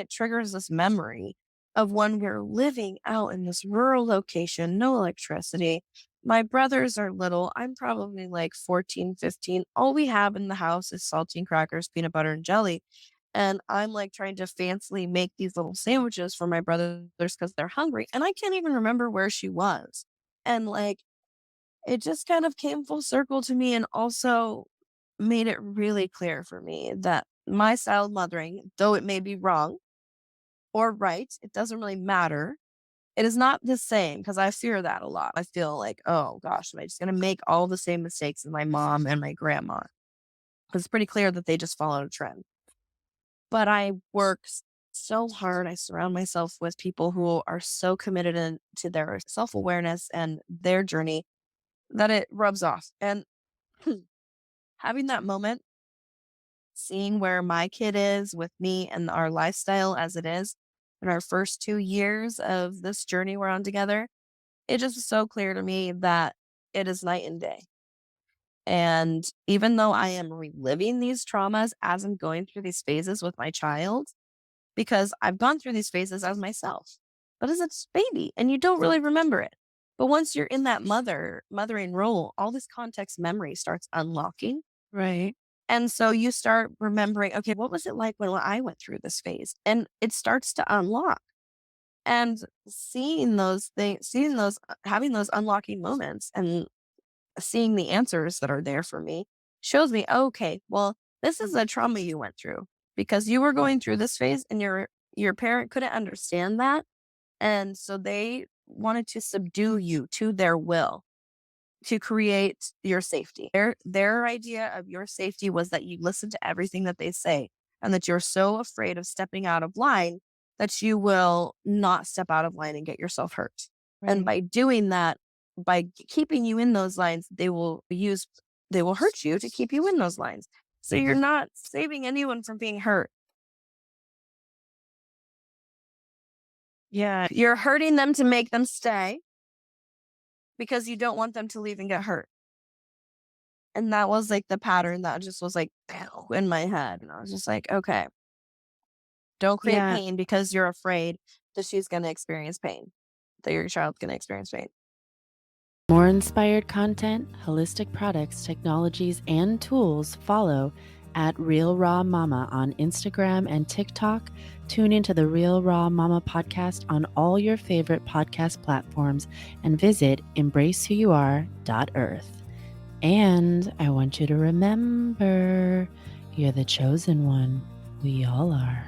it triggers this memory of when we're living out in this rural location, no electricity. My brothers are little. I'm probably like 14, 15. All we have in the house is saltine crackers, peanut butter, and jelly. And I'm like trying to fancily make these little sandwiches for my brothers because they're hungry. And I can't even remember where she was. And like, it just kind of came full circle to me and also made it really clear for me that my style of mothering, though it may be wrong or right, it doesn't really matter. It is not the same because I fear that a lot. I feel like, oh gosh, am I just going to make all the same mistakes as my mom and my grandma? It's pretty clear that they just followed a trend. But I work so hard. I surround myself with people who are so committed to their self awareness and their journey that it rubs off. And having that moment, seeing where my kid is with me and our lifestyle as it is in our first 2 years of this journey we're on together, it just was so clear to me that it is night and day. And even though I am reliving these traumas as I'm going through these phases with my child, because I've gone through these phases as myself, but as a baby, and you don't really remember it. But once you're in that mothering role, all this context memory starts unlocking. Right. And so you start remembering, okay, what was it like when I went through this phase? And it starts to unlock. And seeing those things, having those unlocking moments and seeing the answers that are there for me shows me, okay, well, this is a trauma you went through because you were going through this phase and your parent couldn't understand that. And so they wanted to subdue you to their will to create your safety. Their idea of your safety was that you listen to everything that they say and that you're so afraid of stepping out of line that you will not step out of line and get yourself hurt. And Right. by doing that, by keeping you in those lines, they will hurt you to keep you in those lines. So you're not saving anyone from being hurt. Yeah. You're hurting them to make them stay because you don't want them to leave and get hurt. And that was like the pattern that just was like in my head. And I was just like, okay, don't create Yeah. pain because you're afraid that she's going to experience pain, that your child's going to experience pain. More inspired content, holistic products, technologies, and tools follow at Real Raw Momma on Instagram and TikTok. Tune into the Real Raw Momma podcast on all your favorite podcast platforms and visit embracewhoyouare.earth. And I want you to remember, you're the chosen one. We all are.